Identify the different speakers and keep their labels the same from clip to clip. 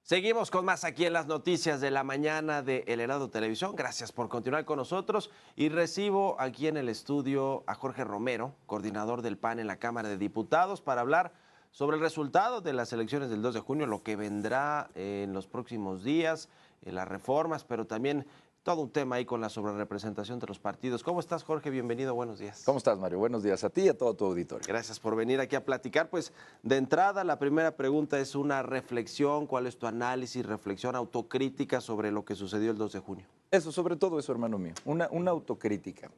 Speaker 1: Seguimos con más aquí en las noticias de la mañana de El Heraldo Televisión. Gracias por continuar con nosotros y recibo aquí en el estudio a Jorge Romero, coordinador del PAN en la Cámara de Diputados, para hablar sobre el resultado de las elecciones del 2 de junio, lo que vendrá en los próximos días, las reformas, pero también todo un tema ahí con la sobrerepresentación de los partidos. ¿Cómo estás, Jorge? Bienvenido, buenos días.
Speaker 2: ¿Cómo estás, Mario? Buenos días a ti y a todo tu auditorio.
Speaker 1: Gracias por venir aquí a platicar. Pues de entrada, la primera pregunta es una reflexión. ¿Cuál es tu análisis, reflexión, autocrítica sobre lo que sucedió el 2 de junio?
Speaker 2: Eso, sobre todo eso, hermano mío, una autocrítica.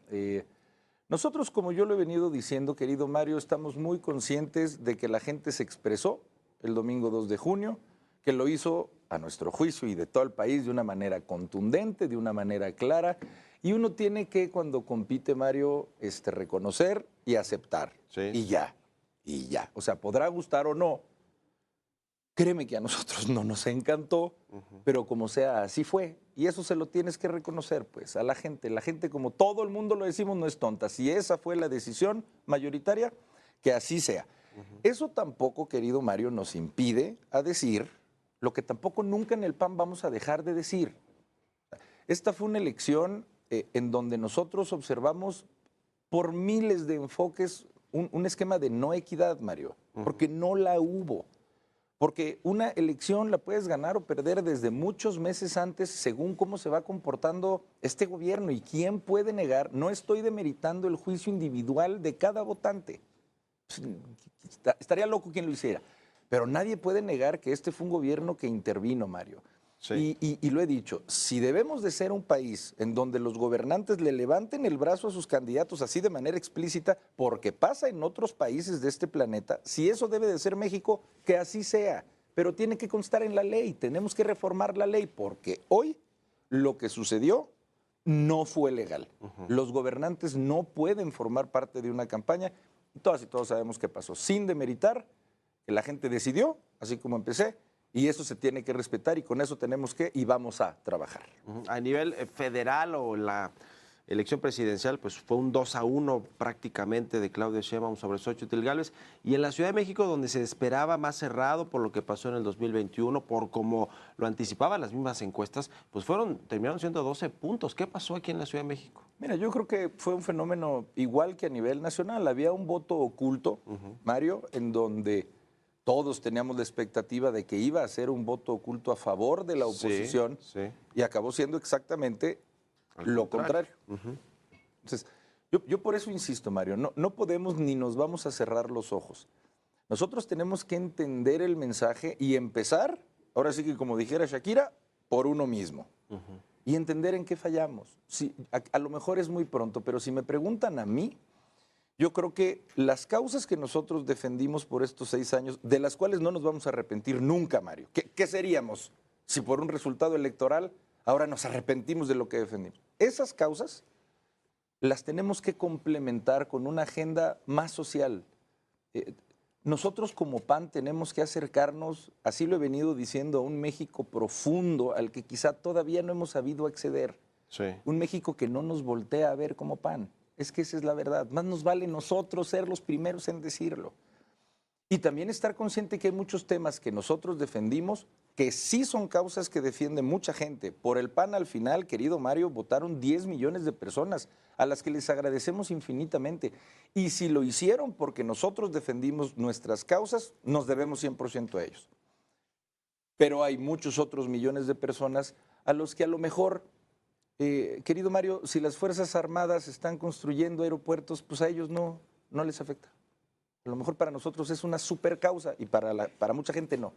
Speaker 2: Nosotros, como yo lo he venido diciendo, querido Mario, estamos muy conscientes de que la gente se expresó el domingo 2 de junio, que lo hizo a nuestro juicio y de todo el país de una manera contundente, de una manera clara, y uno tiene que, cuando compite, Mario, reconocer y aceptar.
Speaker 1: Sí.
Speaker 2: Y ya. O sea, podrá gustar o no. Créeme que a nosotros no nos encantó, pero como sea, así fue. Y eso se lo tienes que reconocer, pues, a la gente. La gente, como todo el mundo lo decimos, no es tonta. Si esa fue la decisión mayoritaria, que así sea. Eso tampoco, querido Mario, nos impide a decir lo que tampoco nunca en el PAN vamos a dejar de decir. Esta fue una elección en donde nosotros observamos por miles de enfoques un esquema de no equidad, Mario, porque no la hubo. Porque una elección la puedes ganar o perder desde muchos meses antes según cómo se va comportando este gobierno. ¿Y quién puede negar? No estoy demeritando el juicio individual de cada votante. Estaría loco quien lo hiciera. Pero nadie puede negar que este fue un gobierno que intervino, Mario.
Speaker 1: Sí.
Speaker 2: Y lo he dicho, si debemos de ser un país en donde los gobernantes le levanten el brazo a sus candidatos así de manera explícita, porque pasa en otros países de este planeta, si eso debe de ser México, que así sea, pero tiene que constar en la ley, tenemos que reformar la ley, porque hoy lo que sucedió no fue legal. Los gobernantes no pueden formar parte de una campaña, y todas y todos sabemos qué pasó, sin demeritar que la gente decidió, así como empecé, y eso se tiene que respetar y con eso tenemos que y vamos a trabajar.
Speaker 1: A nivel federal o la elección presidencial, pues fue un 2-1 prácticamente de Claudia Sheinbaum sobre Xóchitl Gálvez. Y en la Ciudad de México, donde se esperaba más cerrado por lo que pasó en el 2021, por como lo anticipaban las mismas encuestas, pues terminaron siendo 12 puntos. ¿Qué pasó aquí en la Ciudad de México?
Speaker 2: Mira, yo creo que fue un fenómeno igual que a nivel nacional. Había un voto oculto, Mario, en donde todos teníamos la expectativa de que iba a ser un voto oculto a favor de la oposición,
Speaker 1: Sí.
Speaker 2: y acabó siendo exactamente lo contrario. Entonces, yo por eso insisto, Mario, no podemos ni nos vamos a cerrar los ojos. Nosotros tenemos que entender el mensaje y empezar, ahora sí que como dijera Shakira, por uno mismo. Y entender en qué fallamos. A lo mejor es muy pronto, pero si me preguntan a mí, yo creo que las causas que nosotros defendimos por estos 6 años, de las cuales no nos vamos a arrepentir nunca, Mario. ¿Qué seríamos si por un resultado electoral ahora nos arrepentimos de lo que defendimos? Esas causas las tenemos que complementar con una agenda más social. Nosotros como PAN tenemos que acercarnos, así lo he venido diciendo, a un México profundo al que quizá todavía no hemos sabido acceder.
Speaker 1: Sí.
Speaker 2: Un México que no nos voltea a ver como PAN. Es que esa es la verdad. Más nos vale nosotros ser los primeros en decirlo. Y también estar consciente que hay muchos temas que nosotros defendimos, que sí son causas que defiende mucha gente. Por el PAN al final, querido Mario, votaron 10 millones de personas, a las que les agradecemos infinitamente. Y si lo hicieron porque nosotros defendimos nuestras causas, nos debemos 100% a ellos. Pero hay muchos otros millones de personas a los que a lo mejor, querido Mario, si las Fuerzas Armadas están construyendo aeropuertos, pues a ellos no les afecta. A lo mejor para nosotros es una super causa y para mucha gente no.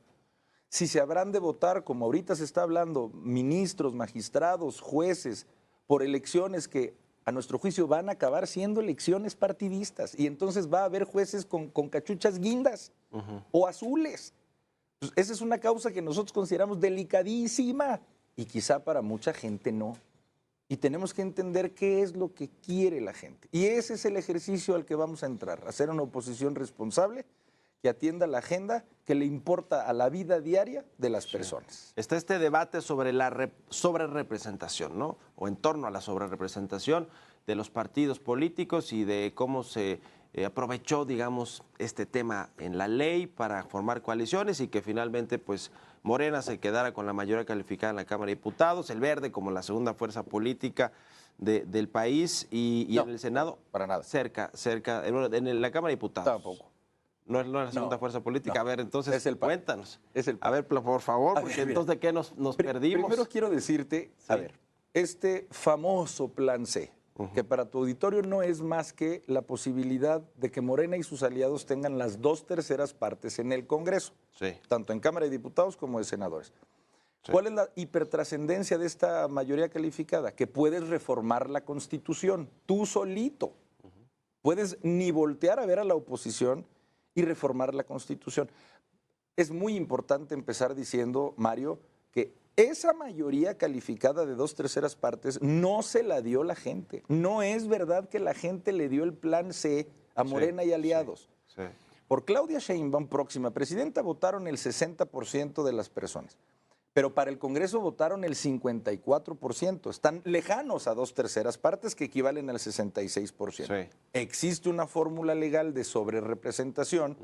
Speaker 2: Si se habrán de votar, como ahorita se está hablando, ministros, magistrados, jueces, por elecciones que a nuestro juicio van a acabar siendo elecciones partidistas, y entonces va a haber jueces con cachuchas guindas o azules. Pues esa es una causa que nosotros consideramos delicadísima y quizá para mucha gente no. Y tenemos que entender qué es lo que quiere la gente. Y ese es el ejercicio al que vamos a entrar, hacer una oposición responsable que atienda la agenda que le importa a la vida diaria de las personas.
Speaker 1: Está este debate sobre la sobrerepresentación, ¿no? O en torno a la sobrerepresentación de los partidos políticos y de cómo se aprovechó, digamos, este tema en la ley para formar coaliciones y que finalmente, pues, Morena se quedara con la mayoría calificada en la Cámara de Diputados, el Verde como la segunda fuerza política del país y
Speaker 2: No,
Speaker 1: en el Senado
Speaker 2: para nada.
Speaker 1: cerca, en la Cámara de Diputados.
Speaker 2: Tampoco.
Speaker 1: No es la segunda
Speaker 2: No,
Speaker 1: fuerza política.
Speaker 2: no.
Speaker 1: A ver, entonces,
Speaker 2: Es el PAN.
Speaker 1: cuéntanos.
Speaker 2: Es el PAN.
Speaker 1: A ver, por favor,
Speaker 2: A
Speaker 1: porque
Speaker 2: ver, mira.
Speaker 1: entonces, ¿de qué nos perdimos?
Speaker 2: Primero quiero decirte, a
Speaker 1: Sí.
Speaker 2: ver, este famoso plan C, que para tu auditorio no es más que la posibilidad de que Morena y sus aliados tengan las 2/3 partes en el Congreso,
Speaker 1: Sí,
Speaker 2: tanto en Cámara de Diputados como de senadores.
Speaker 1: Sí.
Speaker 2: ¿Cuál es la hipertrascendencia de esta mayoría calificada? Que puedes reformar la Constitución tú solito. Puedes ni voltear a ver a la oposición y reformar la Constitución. Es muy importante empezar diciendo, Mario, que esa mayoría calificada de 2/3 partes no se la dio la gente. No es verdad que la gente le dio el plan C a Morena y aliados.
Speaker 1: sí.
Speaker 2: Por Claudia Sheinbaum, próxima presidenta, votaron el 60% de las personas. Pero para el Congreso votaron el 54%. Están lejanos a 2/3 partes que equivalen al 66%.
Speaker 1: Sí.
Speaker 2: Existe una fórmula legal de sobrerepresentación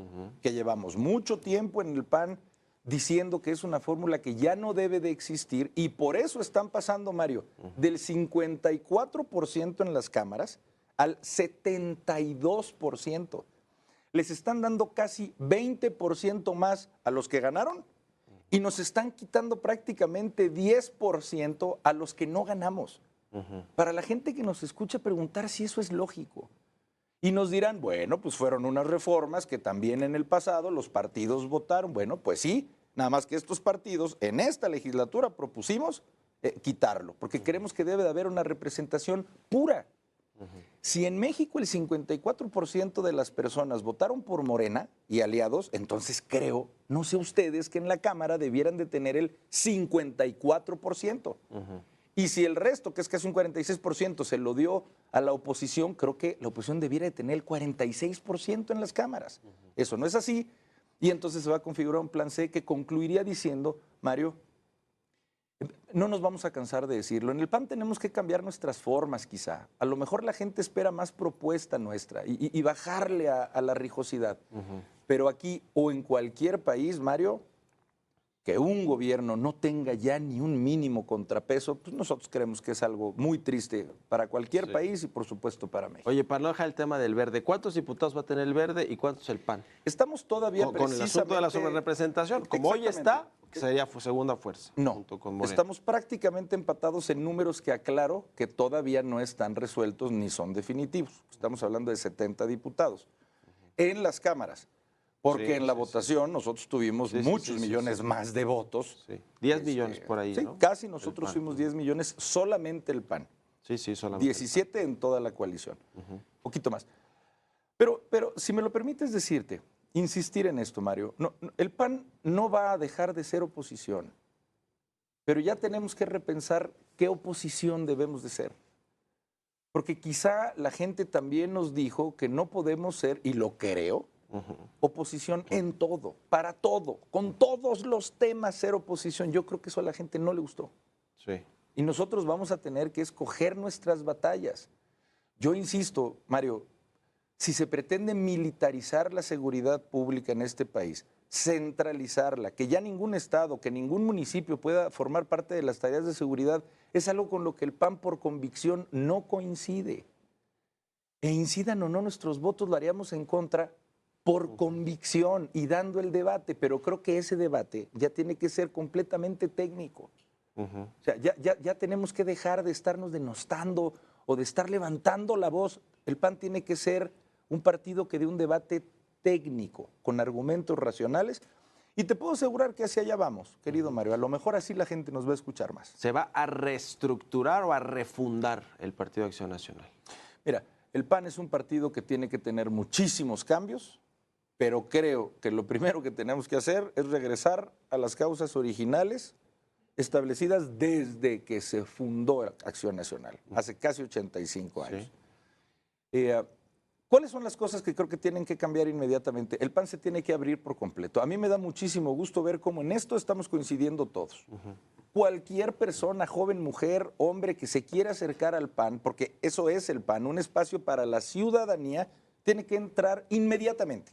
Speaker 2: que llevamos mucho tiempo en el PAN diciendo que es una fórmula que ya no debe de existir y por eso están pasando, Mario, del 54% en las cámaras al 72%. Les están dando casi 20% más a los que ganaron y nos están quitando prácticamente 10% a los que no ganamos. Para la gente que nos escucha preguntar si eso es lógico. Y nos dirán, bueno, pues fueron unas reformas que también en el pasado los partidos votaron. Bueno, pues sí, nada más que estos partidos en esta legislatura propusimos quitarlo, porque creemos que debe de haber una representación pura. Si en México el 54% de las personas votaron por Morena y aliados, entonces creo, no sé ustedes, que en la Cámara debieran de tener el 54%. Y si el resto, que es casi un 46%, se lo dio a la oposición, creo que la oposición debiera de tener el 46% en las cámaras. Eso no es así. Y entonces se va a configurar un plan C que concluiría diciendo, Mario, no nos vamos a cansar de decirlo. En el PAN tenemos que cambiar nuestras formas, quizá. A lo mejor la gente espera más propuesta nuestra y bajarle a la rijosidad. Pero aquí o en cualquier país, Mario, que un gobierno no tenga ya ni un mínimo contrapeso, pues nosotros creemos que es algo muy triste para cualquier país y por supuesto para México.
Speaker 1: Oye, para no dejar el tema del Verde, ¿cuántos diputados va a tener el Verde y cuántos el PAN?
Speaker 2: Estamos todavía
Speaker 1: Con el asunto de la sobrerepresentación. Como hoy está, sería segunda fuerza.
Speaker 2: No,
Speaker 1: junto con Morena.
Speaker 2: estamos prácticamente empatados en números que aclaro que todavía no están resueltos ni son definitivos. Estamos hablando de 70 diputados en las cámaras, porque en la votación nosotros tuvimos muchos millones más de votos.
Speaker 1: Sí. 10 millones por ahí,
Speaker 2: Sí,
Speaker 1: ¿no?
Speaker 2: casi nosotros fuimos 10 millones, solamente el PAN.
Speaker 1: Sí, solamente.
Speaker 2: 17 en toda la coalición, poquito más. Pero si me lo permites decirte, insistir en esto, Mario, el PAN no va a dejar de ser oposición, pero ya tenemos que repensar qué oposición debemos de ser. Porque quizá la gente también nos dijo que no podemos ser, y lo creo, oposición en todo, para todo, con todos los temas ser oposición. Yo creo que eso a la gente no le gustó.
Speaker 1: Sí.
Speaker 2: Y nosotros vamos a tener que escoger nuestras batallas. Yo insisto, Mario, si se pretende militarizar la seguridad pública en este país, centralizarla, que ya ningún estado, que ningún municipio pueda formar parte de las tareas de seguridad, es algo con lo que el PAN por convicción no coincide. E incidan o no nuestros votos, lo haríamos en contra por convicción y dando el debate, pero creo que ese debate ya tiene que ser completamente técnico. O sea, ya tenemos que dejar de estarnos denostando o de estar levantando la voz. El PAN tiene que ser un partido que dé un debate técnico, con argumentos racionales. Y te puedo asegurar que hacia allá vamos, querido Mario. A lo mejor así la gente nos va a escuchar más.
Speaker 1: ¿Se va a reestructurar o a refundar el Partido Acción Nacional?
Speaker 2: Mira, el PAN es un partido que tiene que tener muchísimos cambios, pero creo que lo primero que tenemos que hacer es regresar a las causas originales establecidas desde que se fundó Acción Nacional, hace casi 85 años. Sí. ¿Cuáles son las cosas que creo que tienen que cambiar inmediatamente? El PAN se tiene que abrir por completo. A mí me da muchísimo gusto ver cómo en esto estamos coincidiendo todos. Cualquier persona, joven, mujer, hombre, que se quiera acercar al PAN, porque eso es el PAN, un espacio para la ciudadanía, tiene que entrar inmediatamente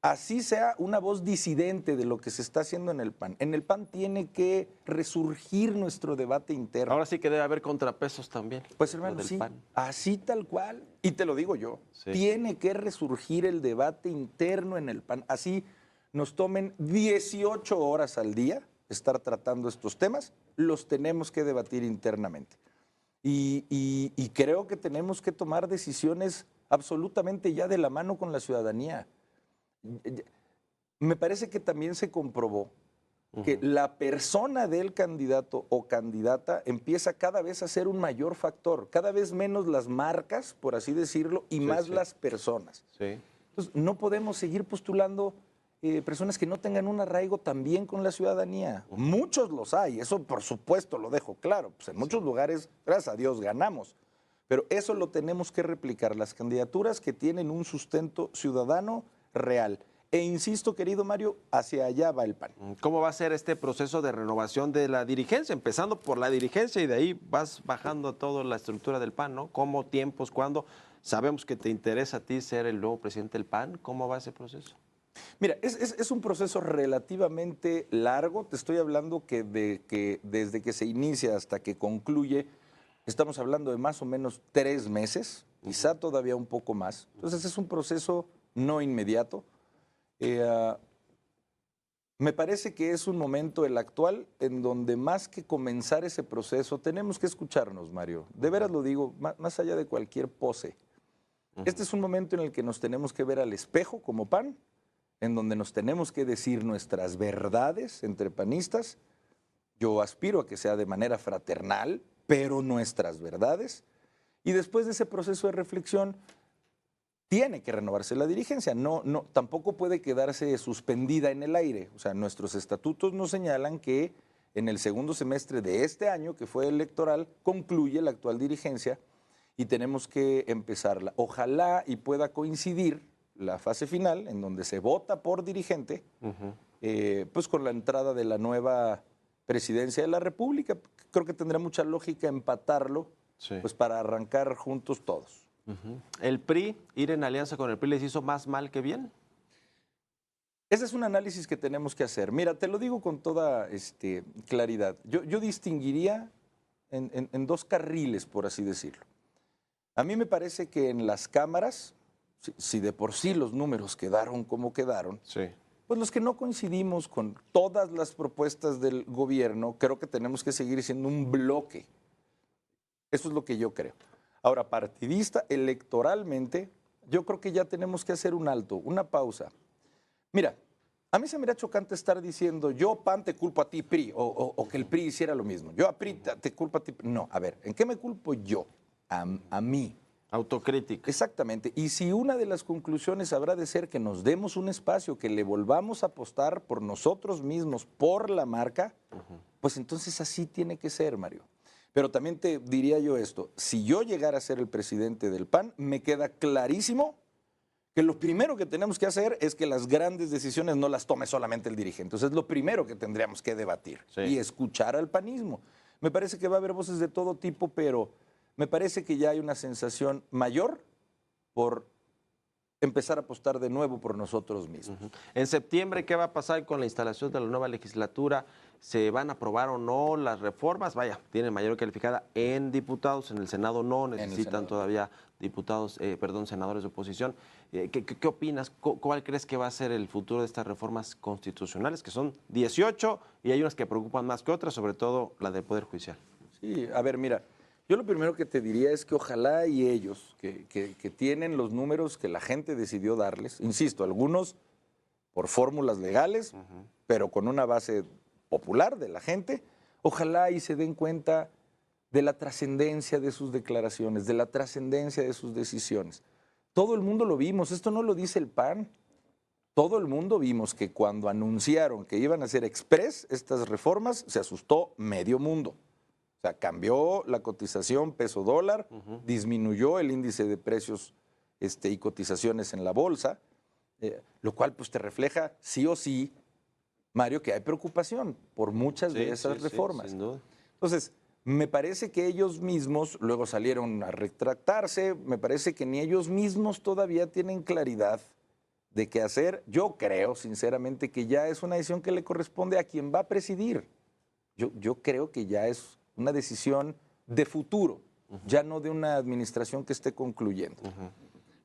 Speaker 2: así sea una voz disidente de lo que se está haciendo en el PAN. En el PAN tiene que resurgir nuestro debate interno.
Speaker 1: Ahora sí que debe haber contrapesos también.
Speaker 2: Pues hermano,
Speaker 1: del
Speaker 2: sí,
Speaker 1: PAN.
Speaker 2: así tal cual. Y te lo digo yo,
Speaker 1: Sí.
Speaker 2: tiene que resurgir el debate interno en el PAN. Así nos tomen 18 horas al día estar tratando estos temas, los tenemos que debatir internamente. Y creo que tenemos que tomar decisiones absolutamente ya de la mano con la ciudadanía. Me parece que también se comprobó que la persona del candidato o candidata empieza cada vez a ser un mayor factor, cada vez menos las marcas, por así decirlo, y más las personas.
Speaker 1: Sí.
Speaker 2: Entonces, no podemos seguir postulando personas que no tengan un arraigo también con la ciudadanía. Muchos los hay, eso por supuesto lo dejo claro. Pues en muchos lugares, gracias a Dios, ganamos. Pero eso lo tenemos que replicar, las candidaturas que tienen un sustento ciudadano real. E insisto, querido Mario, hacia allá va el PAN.
Speaker 1: ¿Cómo va a ser este proceso de renovación de la dirigencia? Empezando por la dirigencia y de ahí vas bajando a toda la estructura del PAN, ¿no? ¿Cómo, tiempos, cuándo? Sabemos que te interesa a ti ser el nuevo presidente del PAN. ¿Cómo va ese proceso?
Speaker 2: Mira, es un proceso relativamente largo. Te estoy hablando que desde que se inicia hasta que concluye, estamos hablando de más o menos 3 meses, quizá todavía un poco más. Entonces es un proceso no inmediato. Me parece que es un momento, el actual, en donde más que comenzar ese proceso, tenemos que escucharnos, Mario. De veras lo digo, más allá de cualquier pose. Este es un momento en el que nos tenemos que ver al espejo como PAN, en donde nos tenemos que decir nuestras verdades entre panistas. Yo aspiro a que sea de manera fraternal, pero nuestras verdades. Y después de ese proceso de reflexión, tiene que renovarse la dirigencia. Tampoco puede quedarse suspendida en el aire. O sea, nuestros estatutos nos señalan que en el segundo semestre de este año, que fue electoral, concluye la actual dirigencia y tenemos que empezarla. Ojalá y pueda coincidir la fase final, en donde se vota por dirigente, pues con la entrada de la nueva presidencia de la República. Creo que tendrá mucha lógica empatarlo, pues para arrancar juntos todos.
Speaker 1: ¿El PRI, ir en alianza con el PRI, les hizo más mal que bien?
Speaker 2: Ese es un análisis que tenemos que hacer. Mira, te lo digo con toda claridad. Yo distinguiría en 2 carriles, por así decirlo. A mí me parece que en las cámaras, si de por sí los números quedaron como quedaron, pues los que no coincidimos con todas las propuestas del gobierno, creo que tenemos que seguir siendo un bloque. Eso es lo que yo creo. Ahora, partidista, electoralmente, yo creo que ya tenemos que hacer un alto, una pausa. Mira, a mí se me era chocante estar diciendo, yo PAN te culpo a ti, PRI, o que el PRI hiciera lo mismo. Yo a PRI te culpo a ti. No, a ver, ¿en qué me culpo yo? A mí.
Speaker 1: Autocrítica.
Speaker 2: Exactamente. Y si una de las conclusiones habrá de ser que nos demos un espacio, que le volvamos a apostar por nosotros mismos, por la marca, pues entonces así tiene que ser, Mario. Pero también te diría yo esto, si yo llegara a ser el presidente del PAN, me queda clarísimo que lo primero que tenemos que hacer es que las grandes decisiones no las tome solamente el dirigente. Entonces es lo primero que tendríamos que debatir y escuchar al panismo. Me parece que va a haber voces de todo tipo, pero me parece que ya hay una sensación mayor por empezar a apostar de nuevo por nosotros mismos.
Speaker 1: En septiembre, ¿qué va a pasar con la instalación de la nueva legislatura? ¿Se van a aprobar o no las reformas? Vaya, tienen mayoría calificada en diputados, en el Senado no, necesitan todavía diputados, senadores de oposición. ¿Qué opinas? ¿Cuál crees que va a ser el futuro de estas reformas constitucionales? Que son 18 y hay unas que preocupan más que otras, sobre todo la del Poder Judicial.
Speaker 2: Sí, a ver, mira, yo lo primero que te diría es que ojalá y ellos, que tienen los números que la gente decidió darles, insisto, algunos por fórmulas legales, pero con una base popular de la gente, ojalá y se den cuenta de la trascendencia de sus declaraciones, de la trascendencia de sus decisiones. Todo el mundo lo vimos, esto no lo dice el PAN, todo el mundo vimos que cuando anunciaron que iban a hacer express estas reformas, se asustó medio mundo. O sea, cambió la cotización peso-dólar, disminuyó el índice de precios y cotizaciones en la bolsa, lo cual pues te refleja sí o sí, Mario, que hay preocupación por muchas de esas reformas.
Speaker 1: Sin duda.
Speaker 2: Entonces, me parece que ellos mismos luego salieron a retractarse, me parece que ni ellos mismos todavía tienen claridad de qué hacer. Yo creo, sinceramente, que ya es una decisión que le corresponde a quien va a presidir. Yo creo que ya es una decisión de futuro, ya no de una administración que esté concluyendo.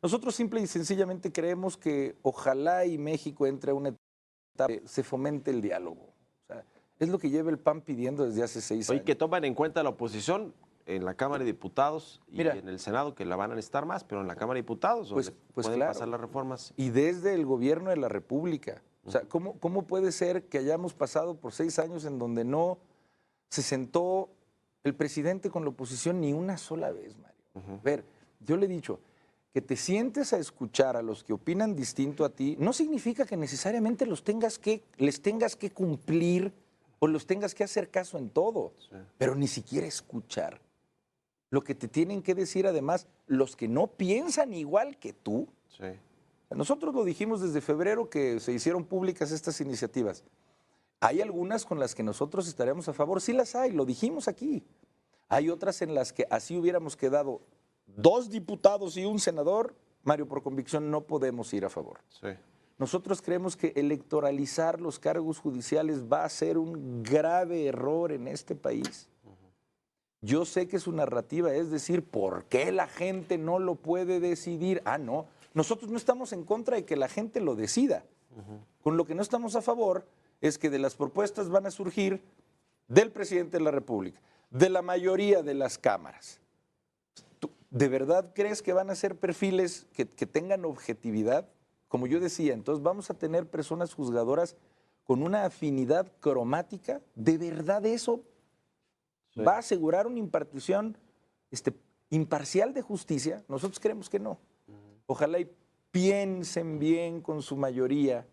Speaker 2: Nosotros simple y sencillamente creemos que ojalá y México entre a una etapa que se fomente el diálogo. O sea, es lo que lleva el PAN pidiendo desde hace 6 años.
Speaker 1: Hoy que toman en cuenta la oposición en la Cámara de Diputados y
Speaker 2: Mira,
Speaker 1: en el Senado, que la van a necesitar más, pero en la Cámara de Diputados, donde pueden
Speaker 2: claro.
Speaker 1: pasar las reformas.
Speaker 2: Y desde el gobierno de la República. O sea, ¿cómo puede ser que hayamos pasado por 6 años en donde no se sentó el presidente con la oposición ni una sola vez, Mario? A ver, yo le he dicho, que te sientes a escuchar a los que opinan distinto a ti, no significa que necesariamente les tengas que cumplir o los tengas que hacer caso en todo, pero ni siquiera escuchar lo que te tienen que decir además los que no piensan igual que tú.
Speaker 1: Sí.
Speaker 2: Nosotros lo dijimos desde febrero que se hicieron públicas estas iniciativas. Hay algunas con las que nosotros estaremos a favor, sí las hay, lo dijimos aquí. Hay otras en las que así hubiéramos quedado 2 diputados y un senador, Mario, por convicción no podemos ir a favor.
Speaker 1: Sí.
Speaker 2: Nosotros creemos que electoralizar los cargos judiciales va a ser un grave error en este país. Yo sé que su narrativa es decir, ¿por qué la gente no lo puede decidir? Ah, no, nosotros no estamos en contra de que la gente lo decida. Con lo que no estamos a favor es que de las propuestas van a surgir del presidente de la República, de la mayoría de las cámaras. ¿Tú de verdad crees que van a ser perfiles que tengan objetividad? Como yo decía, entonces vamos a tener personas juzgadoras con una afinidad cromática. ¿De verdad eso va a asegurar una impartición imparcial de justicia? Nosotros creemos que no. Ojalá y piensen bien con su mayoría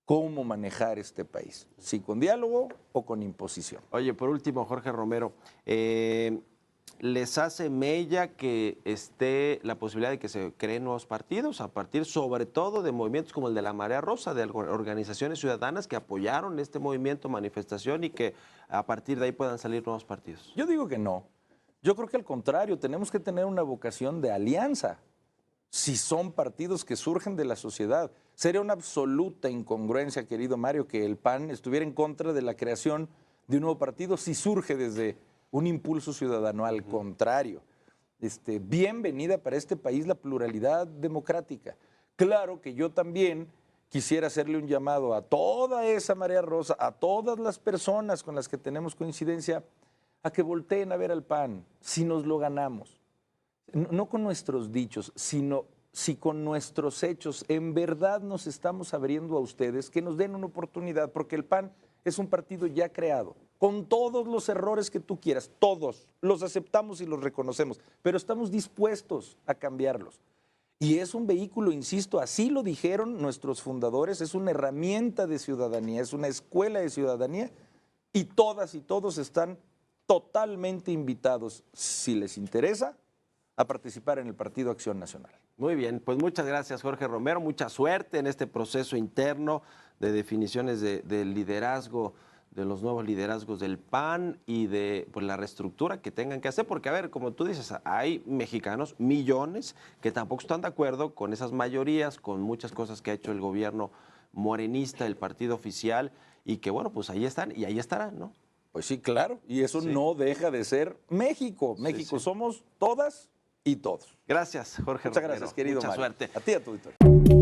Speaker 2: cómo manejar este país, si con diálogo o con imposición.
Speaker 1: Oye, por último, Jorge Romero, ¿les hace mella que esté la posibilidad de que se creen nuevos partidos a partir sobre todo de movimientos como el de la Marea Rosa, de organizaciones ciudadanas que apoyaron este movimiento, manifestación y que a partir de ahí puedan salir nuevos partidos?
Speaker 2: Yo digo que no. Yo creo que al contrario, tenemos que tener una vocación de alianza. Si son partidos que surgen de la sociedad, sería una absoluta incongruencia, querido Mario, que el PAN estuviera en contra de la creación de un nuevo partido si surge desde un impulso ciudadano. Al contrario, bienvenida para este país la pluralidad democrática. Claro que yo también quisiera hacerle un llamado a toda esa Marea Rosa, a todas las personas con las que tenemos coincidencia, a que volteen a ver al PAN si nos lo ganamos. No con nuestros dichos, sino si con nuestros hechos en verdad nos estamos abriendo a ustedes, que nos den una oportunidad, porque el PAN es un partido ya creado, con todos los errores que tú quieras, todos los aceptamos y los reconocemos, pero estamos dispuestos a cambiarlos. Y es un vehículo, insisto, así lo dijeron nuestros fundadores, es una herramienta de ciudadanía, es una escuela de ciudadanía, y todas y todos están totalmente invitados, si les interesa, a participar en el Partido Acción Nacional.
Speaker 1: Muy bien, pues muchas gracias, Jorge Romero, mucha suerte en este proceso interno de definiciones del liderazgo, de los nuevos liderazgos del PAN y de pues, la reestructura que tengan que hacer, porque a ver, como tú dices, hay mexicanos, millones, que tampoco están de acuerdo con esas mayorías, con muchas cosas que ha hecho el gobierno morenista, el partido oficial, y que bueno, pues ahí están y ahí estarán, ¿no?
Speaker 2: Pues sí, claro, y eso no deja de ser México. México somos todas y todos.
Speaker 1: Gracias, Jorge
Speaker 2: Muchas
Speaker 1: Romero.
Speaker 2: gracias, querido
Speaker 1: Mucha
Speaker 2: Mario.
Speaker 1: suerte.
Speaker 2: A ti y a tu auditorio.